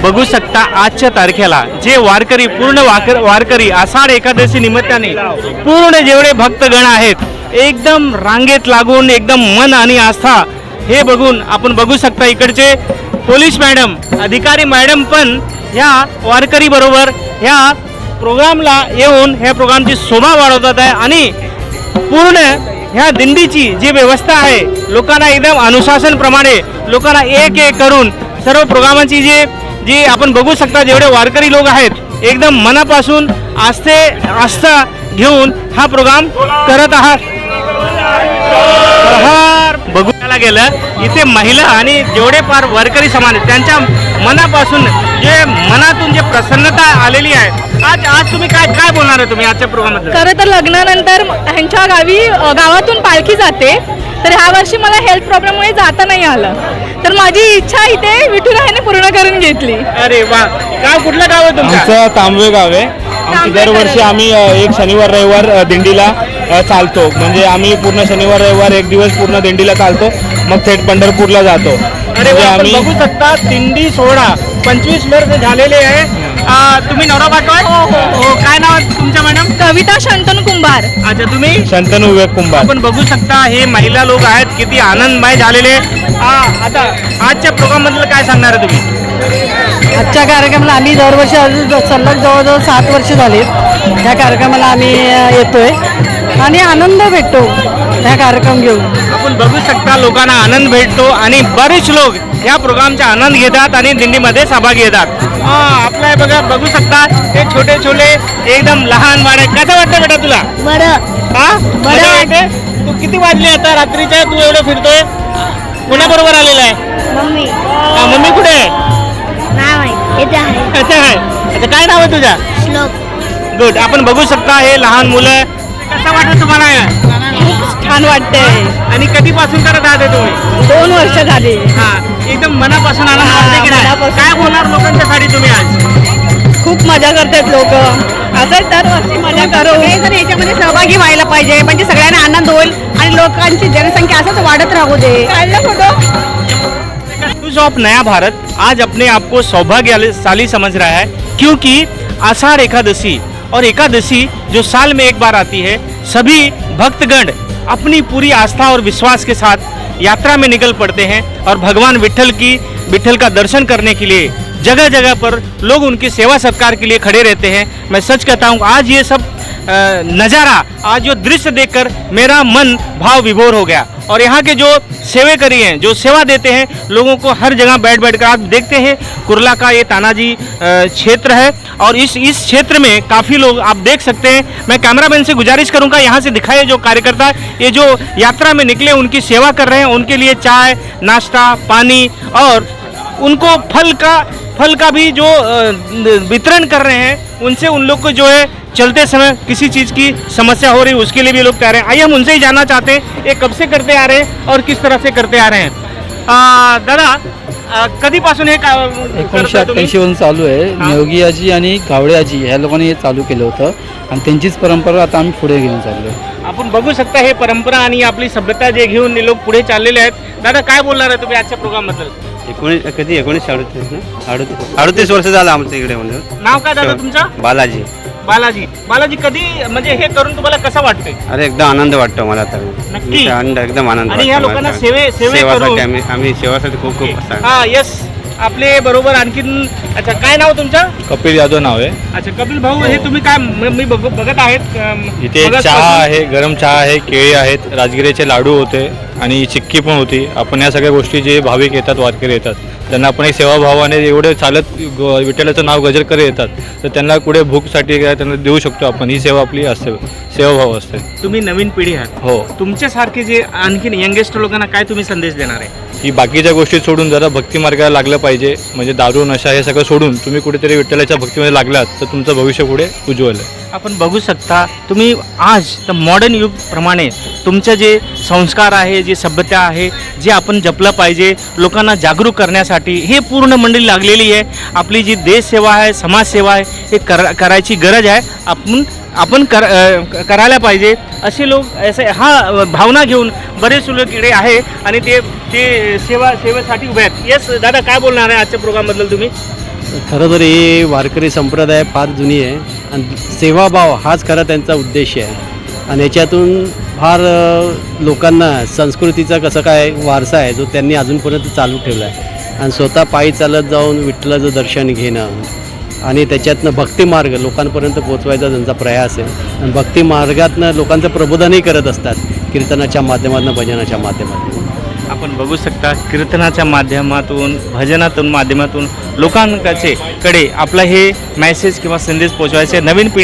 बघू शकता आजच्या तारखेला जे वारकरी पूर्ण वारकरी आषाढ एकादशी निमित्ताने पूर्ण जेवढे भक्तगण आहेत एकदम रांगेत लागून एकदम मन आणि आस्था हे बघून आपण बघू शकता इकडचे पोलीस मॅडम अधिकारी मॅडम पण ह्या वारकरी बरोबर ह्या प्रोग्रामला येऊन ह्या प्रोग्रामची शोभा वाढवतात आहे आणि पूर्ण ह्या दिंडीची जी व्यवस्था आहे लोकांना एकदम अनुशासनप्रमाणे लोकांना एक एक करून सर्व प्रोग्रामांची जी आपण बघू शकता जेवढे वारकरी लोक आहेत एकदम मनापासून आस्था घेऊन हा प्रोग्राम करत आहात. बघायला गेलं इथे महिला आणि जेवढे फार वारकरी समाज त्यांच्या मनापासून जे मनातून जे प्रसन्नता आलेली आहे आज तुम्ही काय बोलणार आहे तुम्ही आजच्या प्रोग्राममध्ये? खरं तर लग्नानंतर ह्यांच्या गावातून पालखी जाते तर ह्या वर्षी मला हेल्थ प्रॉब्लेममुळे जाता नाही आलं तर माझी इच्छा इथे विठुरायाने पूर्ण करून घेतली. अरे वा. गाव कुठलं गाव आहे तुमचं? आमचं तांबवे गाव आहे. दरवर्षी आम्ही एक शनिवार रविवार दिंडीला चालतो म्हणजे आम्ही पूर्ण शनिवार रविवार एक दिवस पूर्ण दिंडीला चालतो मग थेट पंढरपूरला जातो. अरे वा. आपण बघू शकता दिंडी सोहळा 25 वर्ष झालेले आहे. तुम्ही नवरा बायको आहे? हो. काय नाव आहे तुमच्या मॅडम? कविता शंतनू कुंभार. अच्छा तुम्ही? शंतनू विवेक कुंभार. आपण बघू शकता हे महिला लोक आहेत किती आनंदमय झालेले. आता आजच्या प्रोग्राम मधलं काय सांगणार आहे तुम्ही? आजच्या कार्यक्रमाला आम्ही दरवर्षी सलग जवळजवळ 7 वर्ष झालीत ह्या कार्यक्रमाला आम्ही येतोय आणि आनंद भेटतो ह्या कार्यक्रम घेऊन. आपण बघू शकता लोकांना आनंद भेटतो आणि बरेच लोक या प्रोग्रामचा आनंद घेतात आणि दिंडीमध्ये सहभागी येतात. आपल्या बघा बघू शकता हे छोटे छोटे एकदम लहान बाळ आहे. कसं वाटतं बेटा तुला? बरं वाटते. तू किती वाजले आता रात्रीच्या तू एवढं फिरतोय? कोणाबरोबर आलेला आहे? मम्मी. मम्मी कुठे आहे? इथे आहे. अच्छा आहे. अच्छा काय नाव आहे तुझ्या? श्लोक. गुड. आपण बघू शकता हे लहान मुलं. कसं वाटतं तुम्हाला? छान वाटतंय. आणि कधीपासून करत आहात तुम्ही? 2 वर्ष झाली. हा एकदम मनापासून आनंद वाटते की नाही? काय बोलणार लोकांच्यासाठी तुम्ही आज? खूप मजा करतात लोक असं दरवर्षी मजा करू. याच्यामध्ये सहभागी व्हायला पाहिजे म्हणजे सगळ्यांना आनंद होईल आणि लोकांची जनसंख्या असंच वाढत राहू दे. काढला फोटो ऑफ नया भारत आज अपने आप को सौभाग्यशाली समझ रहा है क्योंकि आषाढ़ एकादशी और एकादशी जो साल में एक बार आती है सभी भक्तगण अपनी पूरी आस्था और विश्वास के साथ यात्रा में निकल पड़ते हैं और भगवान विट्ठल का दर्शन करने के लिए जगह जगह पर लोग उनकी सेवा सत्कार के लिए खड़े रहते हैं. मैं सच कहता हूँ आज ये सब नज़ारा आज जो दृश्य देखकर मेरा मन भाव विभोर हो गया और यहाँ के जो सेवेकरी हैं जो सेवा देते हैं लोगों को हर जगह बैठ कर आप देखते हैं कुर्ला का ये तानाजी क्षेत्र है और इस क्षेत्र में काफ़ी लोग आप देख सकते हैं. मैं कैमरामैन से गुजारिश करूंगा यहाँ से दिखाए जो कार्यकर्ता ये जो यात्रा में निकले उनकी सेवा कर रहे हैं उनके लिए चाय नाश्ता पानी और उनको फल का भी जो वितरण कर रहे हैं उनसे उन लोग को जो है चलते समय किसी चीज़ की समस्या हो रही है उसके लिए भी लोग कह रहे हैं. आइए हम उनसे ही जानना चाहते हैं ये कब से करते आ रहे हैं और किस तरह से करते आ रहे हैं. दादा कधीपासून हे 1988 वरून चालू आहे. नेवगी आजी आणि गावडे आजी ह्या लोकांनी हे चालू केलं होतं आणि त्यांचीच परंपरा आता आम्ही पुढे घेऊन चाललो. आपण बघू शकता हे परंपरा आणि आपली सभ्यता जे घेऊन लोक पुढे चाललेले आहेत. दादा काय बोलणार आहे तुम्ही आजच्या प्रोग्राम बद्दल? 1938 वर्ष झालं आमच्या इकडे. म्हणजे नाव काय दादा तुमचं? बालाजी. बालाजी कधी म्हणजे हे करून तुम्हाला कसं वाटतंय? अरे एकदम आनंद वाटतो मला तर. नक्की एकदम आनंद. आणि या लोकांना सेवेसाठी आम्ही सेवासाठी खूप हा यस आपले बरोबर आणखीन. अच्छा काय नाव तुमचं? कपिल यादव नाव आहे. अच्छा कपिल भाऊ हे तुम्ही काय मी बघत आहेत इथे चहा आहे गरम चहा आहे केळी आहेत राजगिरीचे लाडू होते आणि चिक्की पण होती. आपण या सगळ्या गोष्टी जे भाविक येतात वारकरी येतात त्यांना आपण एक सेवाभावाने एवढे चालत विठ्ठलाचं नाव गजर करत येतात तर त्यांना कुठे भूकसाठी काय त्यांना देऊ शकतो आपण. ही सेवा आपली असते सेवाभाव असते. तुम्ही नवीन पिढी आहात हो. तुमच्यासारखे जे आणखीन यंगेस्ट लोकांना काय तुम्ही संदेश देणार आहे? की बाकीच्या गोष्टी सोडून जरा भक्ती मार्गाला लागलं पाहिजे म्हणजे दारू नशा हे सगळं सोडून तुम्ही कुठेतरी विठ्ठलाच्या भक्तीमध्ये लागलात तर तुमचं भविष्य पुढे उज्ज्वल आहे. आपण बघू शकता तुम्ही आज तर मॉडर्न युगप्रमाणे तुमचे जे संस्कार आहे जी सभ्यता आहे जे आपण जपलं पाहिजे लोकांना जागरूक करण्यासाठी हे पूर्ण मंडळी लागलेली आहे. आपली जी देशसेवा आहे समाजसेवा आहे हे करायची गरज आहे. आपण करायला पाहिजे असे लोक असे हा भावना घेऊन बरेच लोक इकडे आहे आणि ते सेवेसाठी उभे आहेत. येस दादा काय बोलणार आहे आजच्या प्रोग्रामबद्दल तुम्ही? खरं तर ही वारकरी संप्रदाय फार जुनी आहे आणि सेवाभाव हाच खरा त्यांचा उद्देश आहे आणि याच्यातून फार लोकांना संस्कृतीचा कसं काय वारसा आहे जो त्यांनी अजूनपर्यंत चालू ठेवला आहे आणि स्वतः पायी चालत जाऊन विठ्ठलाचं दर्शन घेणं आणि त्याच्यातनं भक्तिमार्ग लोकांपर्यंत पोचवायचा त्यांचा प्रयास आहे आणि भक्तिमार्गातनं लोकांचं प्रबोधनही करत असतात कीर्तनाच्या माध्यमातून भजनाच्या माध्यमातून. आपण बघू शकता कीर्तनाच्या माध्यमातून भजनातून माध्यमातून लोकांकडे आपला हे मेसेज किंवा संदेश पोचवायचे नवीन पिढी